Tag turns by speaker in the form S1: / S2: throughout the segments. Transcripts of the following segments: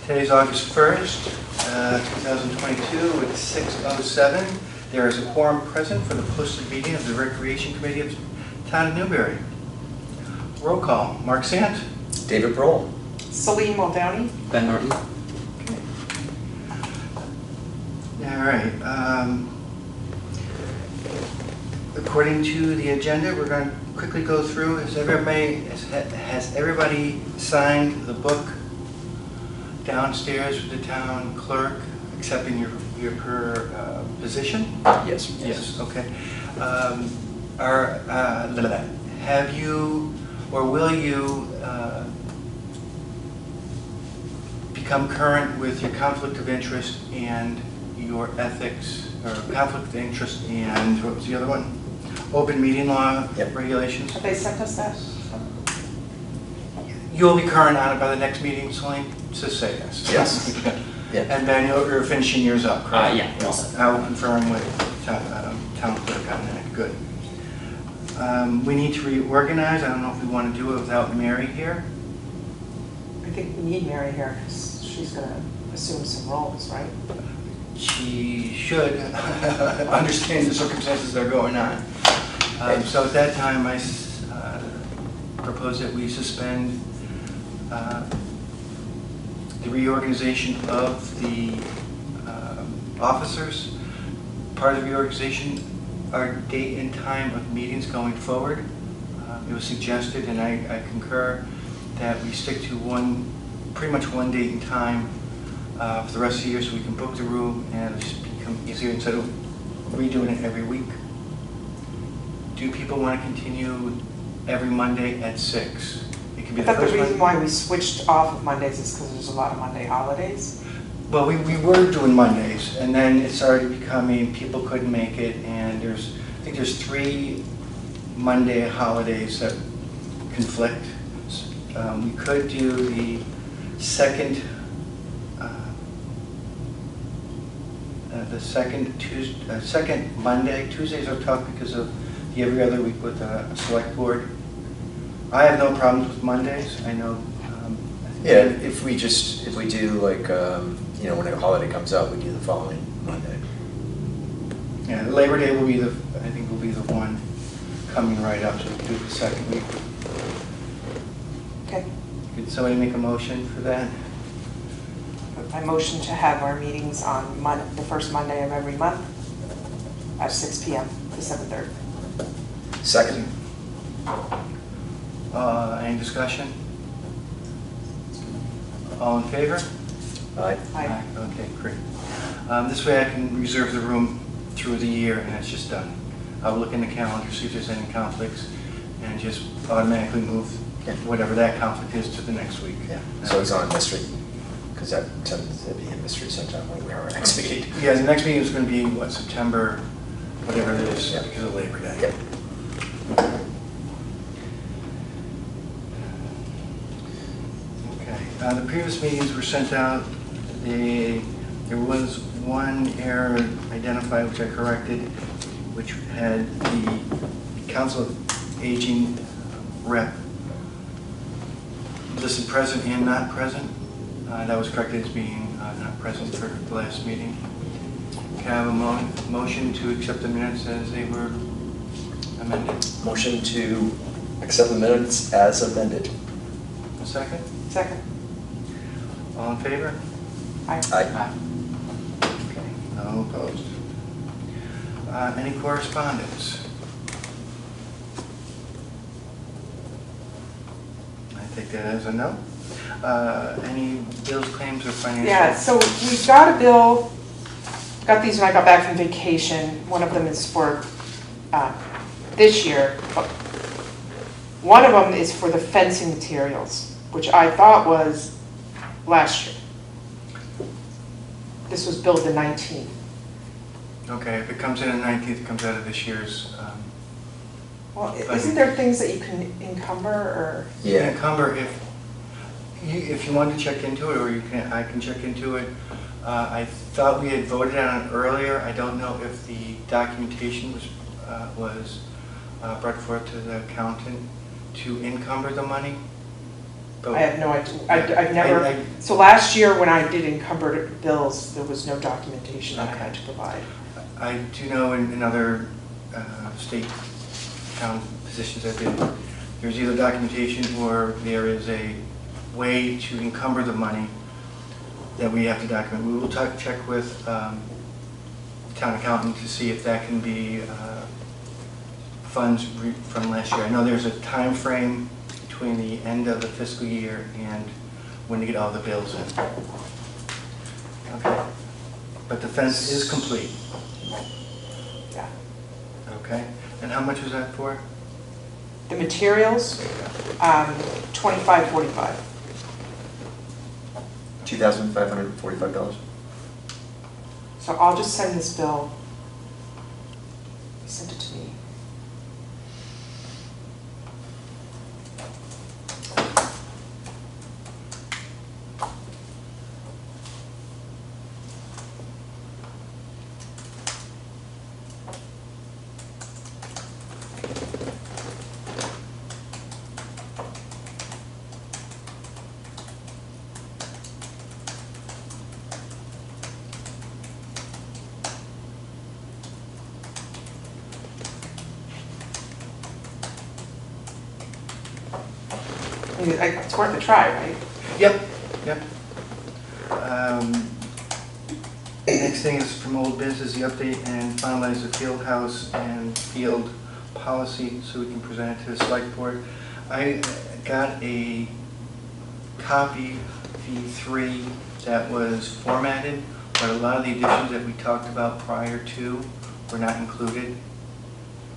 S1: Today's August 1st, 2022 at 6:07. There is a quorum present for the posted meeting of the Recreation Committee of Town of Newbury. Roll call. Mark Sant.
S2: David Brohl.
S3: Celine Muldowney.
S4: Ben Norton.
S1: All right. According to the agenda, we're going to quickly go through. Has everybody signed the book downstairs with the town clerk, accepting your position?
S2: Yes.
S1: Yes. Okay. Have you, or will you, become current with your conflict of interest and your ethics, or conflict of interest and, what was the other one? Open meeting law regulations?
S3: Have they sent us that?
S1: You'll be current on it by the next meeting, Celine? Just say yes.
S2: Yes. Yeah.
S1: And Ben, you're finishing yours up, correct?
S4: Yeah, we're all set.
S1: I will confirm with town clerk on that. Good. We need to reorganize. I don't know if we want to do it without Mary here.
S3: I think we need Mary here because she's going to assume some roles, right?
S1: She should understand the circumstances that are going on. So at that time, I propose that we suspend the reorganization of the officers. Part of the reorganization are date and time of meetings going forward. It was suggested, and I concur, that we stick to pretty much one date and time for the rest of the year, so we can book the room and it'll just become easier instead of redoing it every week. Do people want to continue every Monday at 6? It can be
S3: I thought the reason
S1: Monday.
S3: why we switched off of Mondays is because there's a lot of Monday holidays.
S1: Well, we were doing Mondays, and then it started becoming people couldn't make it, and I think there's 3 Monday holidays that conflict. We could do the second Monday. Tuesdays are tough because of the every other week with a select board. I have no problems with Mondays. I know.
S2: Yeah, if we do like, when a holiday comes up, we do the following Monday.
S1: Yeah, Labor Day will be I think will be the one coming right up, so we can do the second week.
S3: Okay.
S1: Could somebody make a motion for that?
S3: I motion to have our meetings on the first Monday of every month at 6 p.m. to 7:30.
S2: Second.
S1: Any discussion? All in favor?
S2: Aye.
S3: Aye.
S1: Okay, great. This way I can reserve the room through the year and it's just done. I'll look in the calendar, see if there's any conflicts, and just automatically move whatever that conflict is to the next week.
S2: Yeah. So it's on mystery, because that tends to be a mystery sometime when we are our next meeting.
S1: Yeah, the next meeting is going to be, September, whatever it is, because of Labor Day.
S2: Yep.
S1: Okay. The previous meetings were sent out. There was one error identified, which I corrected, which had the Council of Aging rep listed present and not present. That was corrected as being not present for the last meeting. Can I have a motion to accept the minutes as they were amended?
S2: Motion to accept the minutes as amended.
S1: A second?
S3: Second.
S1: All in favor?
S3: Aye.
S2: Aye.
S1: Okay, no opposed. Any correspondence? I take that as a no. Any bills, claims, or financial?
S3: Yeah, so we got a bill, got these when I got back from vacation. One of them is for this year. But one of them is for the fencing materials, which I thought was last year. This was billed the 19th.
S1: Okay, if it comes in on the 19th, it comes out of this year's.
S3: Well, isn't there things that you can encumber or?
S1: You can encumber if you want to check into it, or I can check into it. I thought we had voted on it earlier. I don't know if the documentation was brought forth to the accountant to encumber the money. But
S3: I have no idea. I've never,
S1: I-
S3: so last year when I did encumbered bills, there was no documentation that I
S1: Okay.
S3: had to provide.
S1: I do know in other state town positions I've been, there's either documentation or there is a way to encumber the money that we have to document. We will check with the town accountant to see if that can be funds from last year. I know there's a time frame between the end of the fiscal year and when to get all the bills in. Okay. But the fence is complete.
S3: Yeah.
S1: Okay, and how much was that for?
S3: The materials, $25.45.
S2: $2,545.
S3: So I'll just send this bill. Send it to me. I mean, it's worth a try, right?
S1: Yep, yep. Next thing is from old business, the update and finalize the field house and field policy so we can present it to the select board. I got a copy V3 that was formatted, but a lot of the additions that we talked about prior to were not included.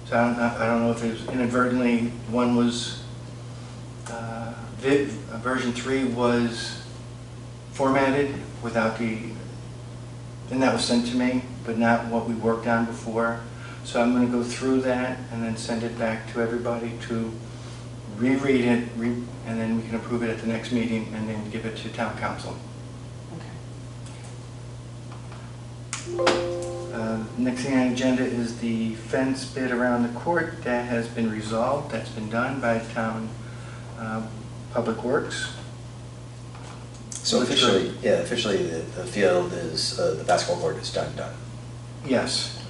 S1: So I don't know if it was inadvertently, one was, version 3 was formatted without and that was sent to me, but not what we worked on before. So I'm going to go through that and then send it back to everybody to reread it, and then we can approve it at the next meeting and then give it to town council. Next thing on the agenda is the fence bid around the court. That has been resolved. That's been done by town Public Works.
S2: So officially, the field is, the basketball court is done.
S1: Yes.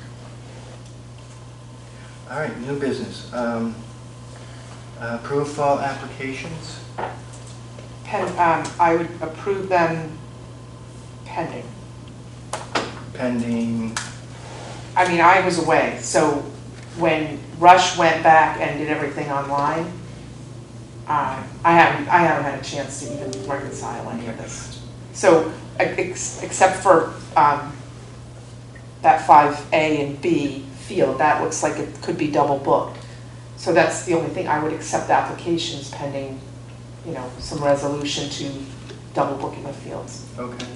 S1: All right, new business. Approve fall applications.
S3: I would approve them pending.
S1: Pending,
S3: I mean, I was away, so when Rush went back and did everything online, I haven't had a chance to even reconcile any of this. So, except for that 5A and B field, that looks like it could be double booked. So that's the only thing, I would accept applications pending, some resolution to double booking of fields.
S1: okay.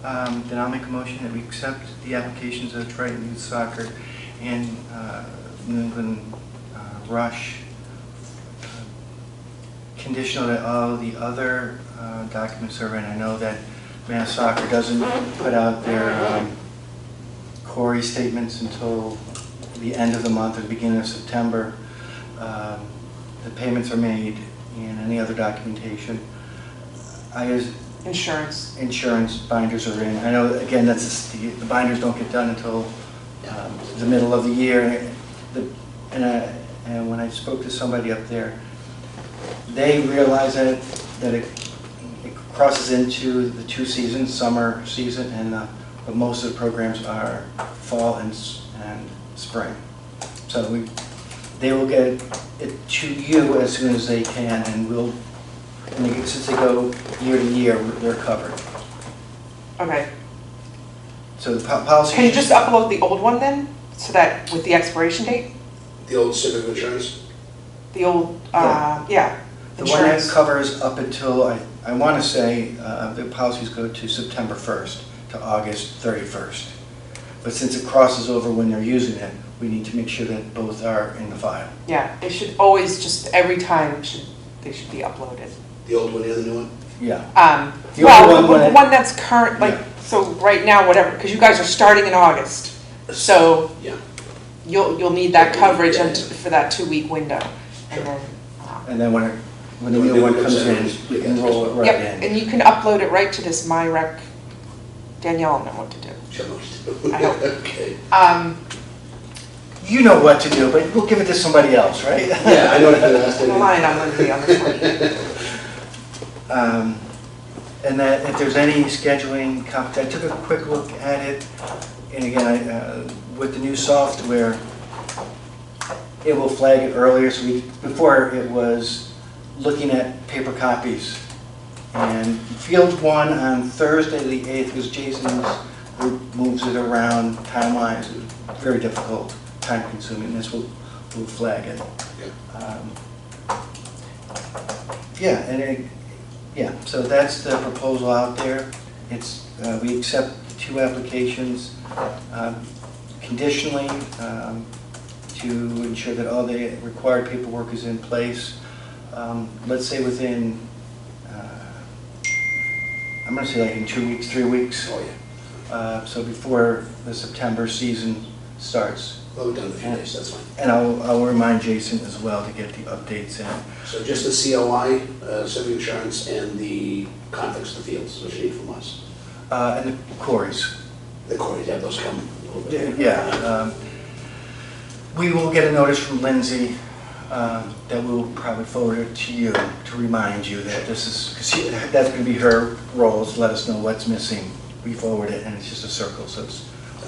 S1: Then I'll make a motion that we accept the applications of Triton Youth Soccer and New England Rush, conditional that all the other documents are in. I know that Mass Soccer doesn't put out their Corey statements until the end of the month or the beginning of September. The payments are made and any other documentation. Insurance binders are in. I know, again, the binders don't get done until the middle of the year. And when I spoke to somebody up there, they realize that it crosses into the two seasons, summer season, and but most of the programs are fall and spring. So they will get it to you as soon as they can, and since they go year to year, they're covered.
S3: Okay.
S1: So the policy.
S3: Can you just upload the old one then, so that with the expiration date?
S4: The old Civic insurance?
S3: The old,
S1: Yeah. The one that
S3: insurance.
S1: covers up until, I want to say, the policies go to September 1st to August 31st. But since it crosses over when they're using it, we need to make sure that both are in the file.
S3: Yeah, it should always, just every time, they should be uploaded.
S4: The old one and the new one?
S1: Yeah. The
S3: Well,
S1: only one
S3: the one that's current, like,
S1: Yeah.
S3: so right now, whatever, because you guys are starting in August, so
S4: Yeah.
S3: you'll need that coverage
S4: Yeah.
S3: for that 2-week window. And then,
S1: And then when when the new one comes in, you can roll it right
S3: Yep,
S1: in.
S3: and you can upload it right to this MyRec. Danielle will know what to do. I hope.
S4: Okay.
S1: You know what to do, but we'll give it to somebody else, right?
S4: Yeah, I know what to ask.
S3: I'm relying on Lindsay on this one.
S1: And that if there's any scheduling, I took a quick look at it, and again, with the new software, it will flag it earlier, so before it was looking at paper copies. And field 1 on Thursday the 8th, because Jason's group moves it around time-wise, it was very difficult, time-consuming, this will flag it. So that's the proposal out there. It's, we accept 2 applications conditionally to ensure that all the required paperwork is in place. Let's say within, I'm going to say like in 2 weeks, 3 weeks.
S4: Oh, yeah.
S1: So before the September season starts.
S4: Well, we've done it a few days, that's fine.
S1: And I'll remind Jason as well to get the updates in.
S4: So just the COI, civic insurance, and the conflicts of the fields, what you need from us.
S1: And the quarries.
S4: The Corey, have those come a little bit.
S1: Yeah. We will get a notice from Lindsay that we'll probably forward it to you to remind you that this is, because that's going to be her role, is let us know what's missing. We forward it, and it's just a circle, so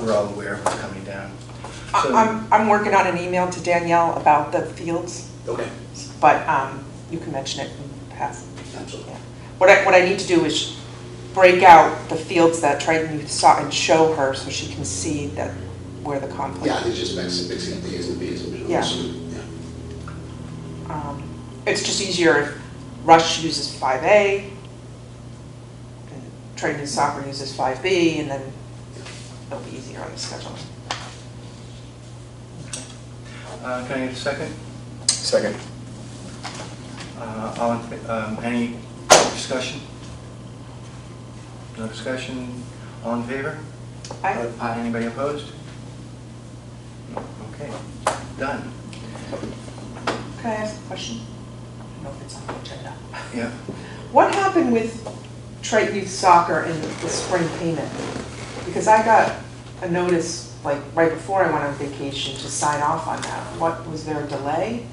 S1: we're all aware of what's coming down. So,
S3: I'm working on an email to Danielle about the fields,
S4: Okay,
S3: but you can mention it and pass.
S4: absolutely.
S3: Yeah. What I need to do is break out the fields that Triton Youth saw and show her so she can see that where the conflict.
S4: Yeah, it's just mixing up the A's and B's.
S3: Yeah. It's just easier if Rush uses 5A, and Triton Youth Soccer uses 5B, and then it'll be easier on the scheduling.
S1: can I get a second?
S2: Second.
S1: Any discussion? No discussion? All in favor?
S3: Aye.
S1: Anybody opposed? No. Okay, done.
S3: Can I ask a question? I don't know if it's on the agenda.
S1: Yeah.
S3: What happened with Triton Youth Soccer and the spring payment? Because I got a notice like right before I went on vacation to sign off on that. What, was there a delay?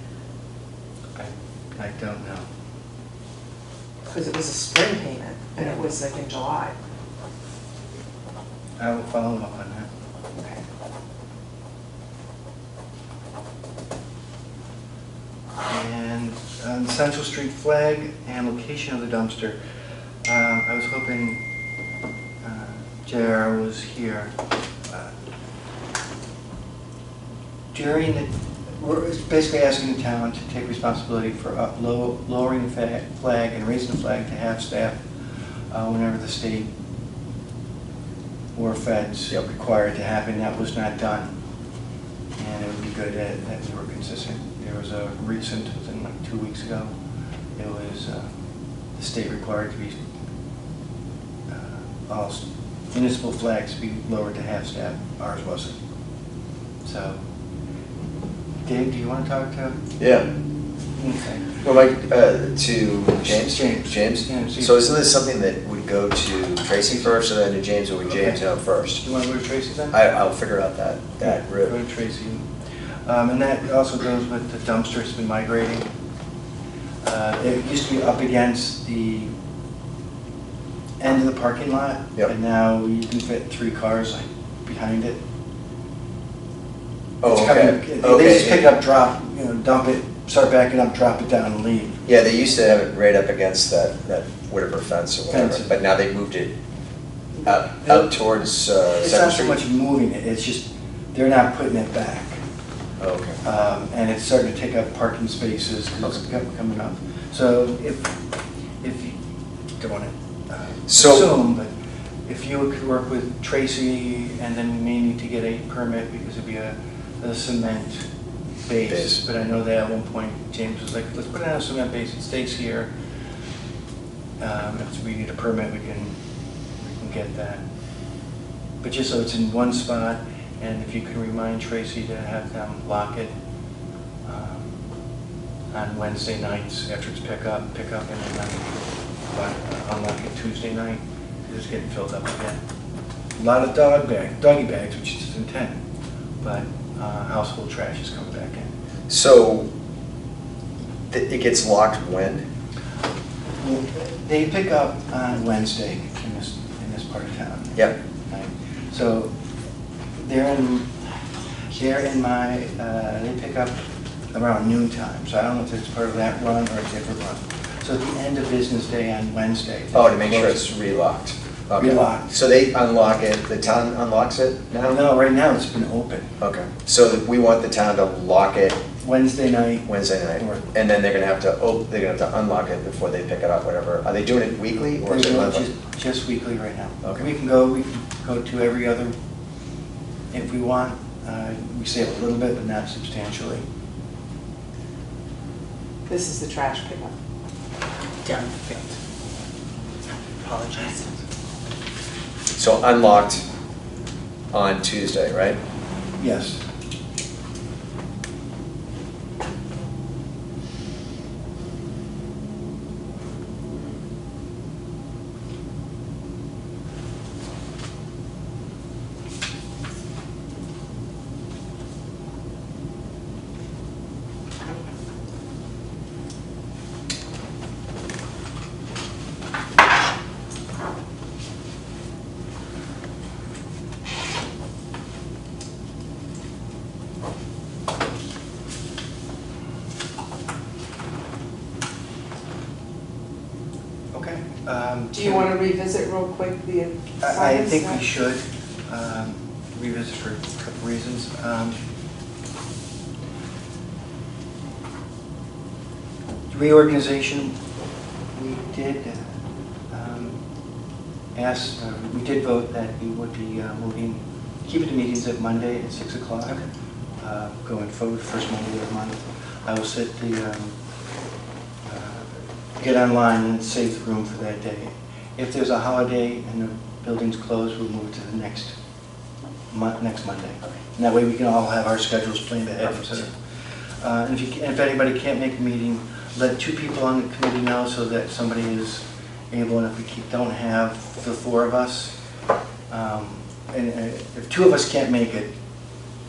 S1: I don't know.
S3: Because it was a spring payment and it was like in July.
S1: I will follow up on that.
S3: Okay.
S1: And on Central Street flag and location of the dumpster, I was hoping JR was here. We're basically asking the town to take responsibility for lowering the flag and raising the flag to half-staff whenever the state or feds require it to happen. That was not done. And it would be good that we were consistent. There was a recent, within like 2 weeks ago, it was the state required to be all municipal flags to be lowered to half-staff. Ours wasn't. So, Dave, do you want to talk to?
S2: Yeah.
S1: Okay.
S2: Well, Mike, to James?
S1: James.
S2: So isn't this something that would go to Tracy first and then to James, or would James know first?
S1: You want to go to Tracy then?
S2: I'll figure out that
S1: Go
S2: route.
S1: to Tracy. And that also goes with the dumpster. It's been migrating. It used to be up against the end of the parking lot.
S2: Yep.
S1: And now you can fit 3 cars like behind it.
S2: Oh,
S1: It's
S2: okay.
S1: coming- They just pick it up, drop, dump it, start backing up, drop it down and leave.
S2: Yeah, they used to have it right up against that whatever fence or whatever,
S1: Fence.
S2: but now they moved it up towards
S1: It's
S2: Second
S1: not so
S2: Street.
S1: much moving it, it's just, they're not putting it back.
S2: Oh, okay.
S1: And it's starting to take up parking spaces because it's coming up. So if you don't want to
S2: So-
S1: assume, but if you could work with Tracy, and then we may need to get a permit because it'd be a cement base.
S2: Base.
S1: But I know that at one point James was like, let's put it on a cement base, it stays here. If we need a permit, we can get that. But just so it's in one spot, and if you can remind Tracy to have them lock it, on Wednesday nights after it's pick up, and then unlock it Tuesday night, it's getting filled up again. A lot of doggy bags, which is intent, but household trash is coming back in.
S2: So it gets locked when?
S1: They pick up on Wednesday in this part of town.
S2: Yep.
S1: Right. So they're in my, they pick up around noon time. So I don't know if it's part of that run or a different run. So at the end of business day on Wednesday.
S2: Oh, to make sure it's relocked. Okay.
S1: Relocked.
S2: So they unlock it, the town unlocks it now?
S1: No, right now it's been open.
S2: Okay, so we want the town to lock it
S1: Wednesday night.
S2: Wednesday night,
S1: Or-
S2: and then they're gonna have to unlock it before they pick it up, whatever. Are they doing it weekly or is it monthly?
S1: Just weekly right now.
S2: Okay.
S1: We can go to every other if we want. We save a little bit, but not substantially.
S3: This is the trash pickup.
S5: Down picked. Apologies.
S2: So unlocked on Tuesday, right?
S1: Yes. Okay.
S3: Do you want to revisit real quick the
S1: I
S3: assignments
S1: think
S3: now?
S1: we should revisit for a couple reasons. Reorganization, we did we did vote that we would be keeping the meetings at Monday at 6 o'clock. Going forward, first Monday of the month. I will set the, get online and save the room for that day. If there's a holiday and the building's closed, we'll move to the next Monday. And that way we can all have our schedules planned ahead. And if anybody can't make a meeting, let two people on the committee know so that somebody is able, and if we don't have the four of us, and if two of us can't make it,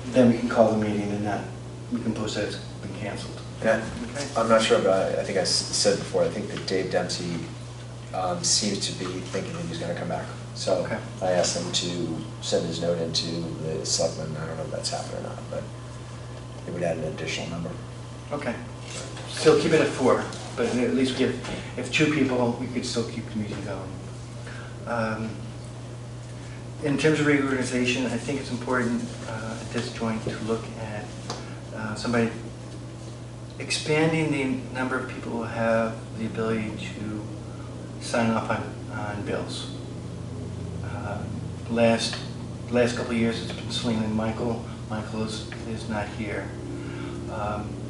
S1: then we can call the meeting and we can post that it's been canceled.
S2: Yeah.
S1: Okay.
S2: I'm not sure, but I think I said before, I think that Dave Dempsey seems to be thinking that he's gonna come back. So
S1: Okay.
S2: I asked him to send his note into the selectmen. I don't know if that's happened or not, but it would add an additional number.
S1: Okay. Still keep it at 4, but at least if two people, we could still keep the meeting going. In terms of reorganization, I think it's important at this joint to look at somebody expanding the number of people who have the ability to sign off on bills. Last couple of years, it's been Celine and Michael. Michael is not here.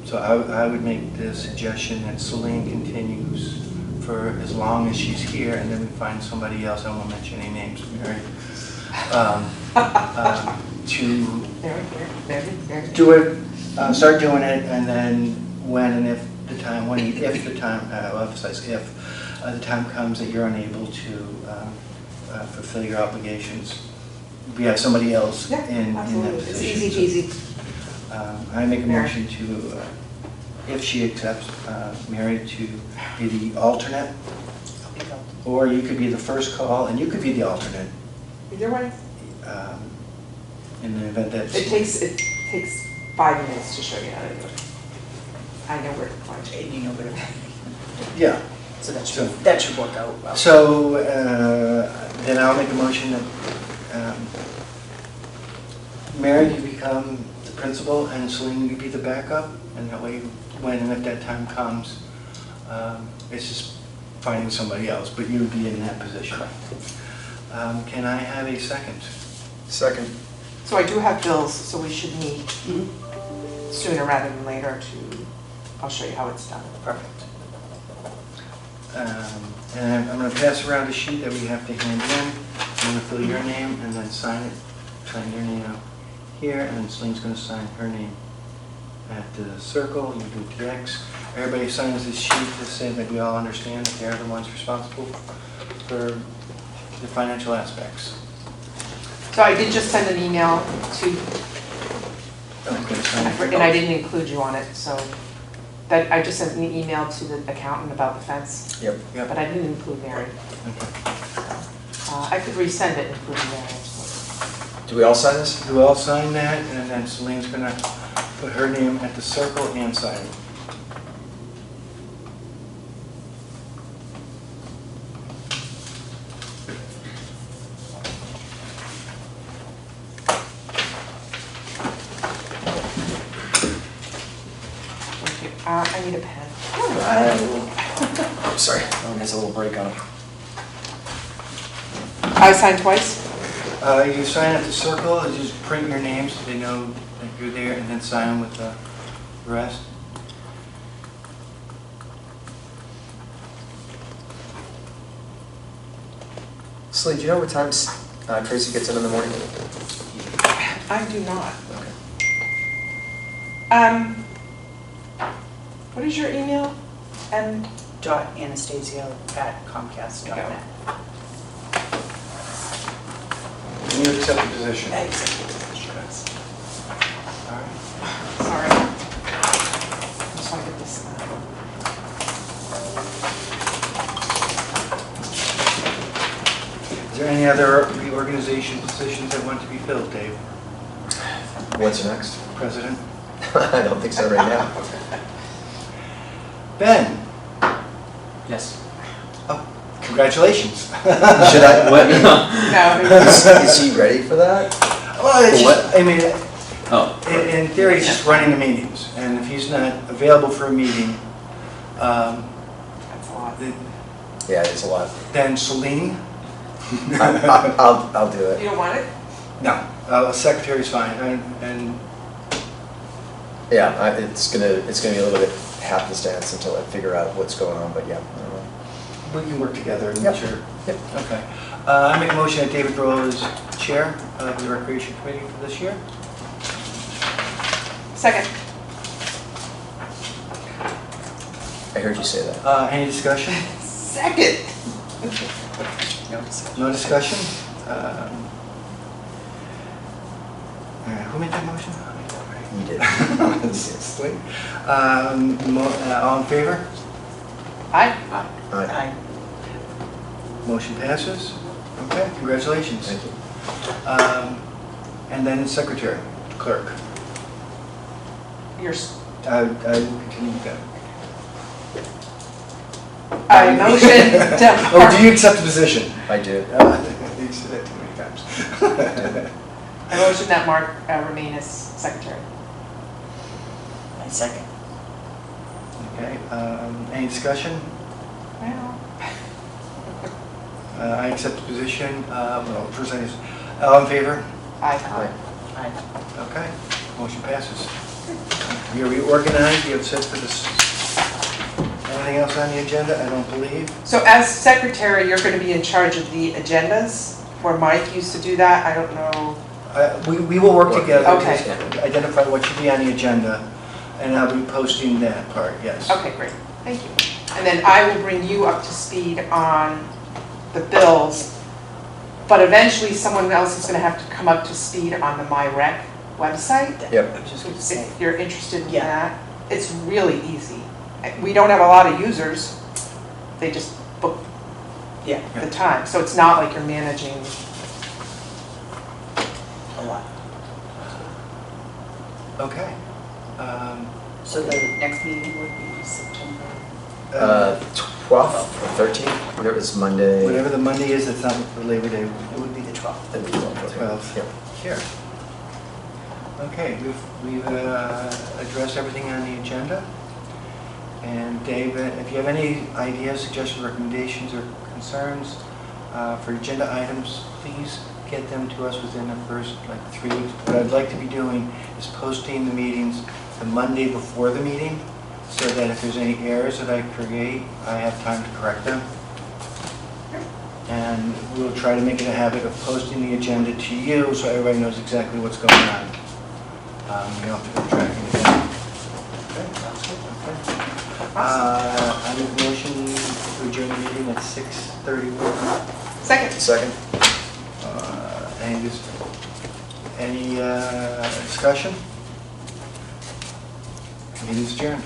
S1: So I would make the suggestion that Celine continues for as long as she's here, and then we find somebody else, I won't mention any names, Mary, to do it, start doing it, and then when and if the time, I'll emphasize if, the time comes that you're unable to fulfill your obligations, we have somebody else
S3: Yeah,
S1: in that
S3: absolutely. It's
S1: position.
S3: easy peasy.
S1: I make a
S3: Mary.
S1: motion to, if she accepts, Mary to be the alternate, or you could be the first call, and you could be the alternate,
S3: Either way.
S1: in the event that.
S3: It takes 5 minutes to show you how to do it. I know where to find it.
S5: You know, but
S1: Yeah.
S5: so that should work out well.
S1: So, then I'll make a motion that Mary, you become the principal, and Celine, you be the backup, and that way, when and if that time comes, it's just finding somebody else, but you would be in that position. Can I have a second?
S2: Second.
S3: So I do have bills, so we should meet sooner rather than later I'll show you how it's done.
S1: Perfect. And I'm going to pass around a sheet that we have to hand in. I'm going to fill your name and then sign it, sign your name out here, and then Celine's going to sign her name at the circle. You do it to the X. everybody signs this sheet to say that we all understand that they're the ones responsible for the financial aspects.
S3: So I did just send an email to,
S1: Okay, so-
S3: and I didn't include you on it, so that, I just sent an email to the accountant about the fence,
S2: Yep.
S1: Yep.
S3: but I didn't include Mary. I could resend it including Mary.
S2: Do we all sign this?
S1: You all sign that, and then Celine's gonna put her name at the circle and sign it.
S3: Thank you. I need a pen.
S2: I'm sorry, oh, there's a little break on it.
S3: I signed twice?
S1: You sign at the circle, you just print your name so they know that you're there, and then sign with the rest.
S2: Celine, do you know what times Tracy gets in the morning?
S3: I do not.
S2: Okay.
S3: What is your email? And
S5: .anastasio@comcast.net.
S1: And you accept the position.
S5: I accept the position.
S1: All right.
S3: sorry. I just want to get this.
S1: Is there any other reorganization positions that want to be filled, Dave?
S2: What's next?
S1: President?
S2: I don't think so right now.
S1: Ben?
S6: Yes.
S1: Oh, congratulations.
S2: Should I, what?
S3: No.
S2: Is he ready for that?
S1: Well, it's
S6: For
S1: just, I mean,
S6: Oh.
S1: in theory, he's just running the meetings, and if he's not available for a meeting,
S3: That's a lot.
S2: Yeah, it's a lot.
S1: then Celine?
S2: I'll do it.
S3: You don't want it?
S1: No, secretary's fine, and
S2: Yeah, it's gonna be a little bit happenstance until I figure out what's going on, but yeah.
S1: we can work together and
S2: Yep.
S1: make sure.
S2: Yep.
S1: Okay. I make a motion that David Grohl is chair of the Recreation Committee for this year.
S3: Second.
S2: I heard you say that.
S1: Any discussion?
S3: Second.
S5: No discussion.
S1: No discussion? Who made that motion?
S2: You did.
S1: Sweet. All in favor?
S3: Aye.
S2: Alright,
S5: Aye.
S1: Motion passes. Okay, congratulations.
S2: thank you.
S1: And then secretary, clerk.
S3: You're,
S1: I will continue with that.
S3: I motion to.
S1: Oh, do you accept the position?
S2: I do.
S1: You said that too many times.
S3: I motion that Mark remain as secretary.
S5: I second.
S1: Okay, any discussion?
S3: Well.
S1: I accept the position. Well, first I just, all in favor?
S3: Aye.
S5: Aye.
S1: Okay, motion passes. You're reorganized, you have set for this. Anything else on the agenda? I don't believe.
S3: So as secretary, you're going to be in charge of the agendas, where Mike used to do that. I don't know.
S1: We will work together
S3: Okay.
S1: to identify what should be on the agenda, and I'll be posting that part, yes.
S3: Okay, great. Thank you. And then I will bring you up to speed on the bills, but eventually someone else is going to have to come up to speed on the MyRec website.
S2: Yep.
S5: I was just gonna say.
S3: If you're interested in
S5: Yeah.
S3: that, it's really easy. We don't have a lot of users. They just book
S5: Yeah,
S3: the time, so it's not like you're managing.
S5: a lot.
S1: Okay.
S5: So the next meeting would be September.
S2: 12th or 13th, whatever it's Monday.
S1: Whatever the Monday is, that's not for Labor Day.
S5: It would be the 12th.
S2: That'd be 12th.
S1: 12th.
S2: Yep.
S1: Here. Okay, we've addressed everything on the agenda. And Dave, if you have any ideas, suggestions, recommendations, or concerns for agenda items, please get them to us within the first 3 weeks. What I'd like to be doing is posting the meetings the Monday before the meeting, so that if there's any errors that I create, I have time to correct them. And we'll try to make it a habit of posting the agenda to you, so everybody knows exactly what's going on. You don't have to go tracking it down. Okay? I make a motion to adjourn the meeting at 6:31.
S3: Second.
S2: Second?
S1: Any discussion? Meeting's adjourned.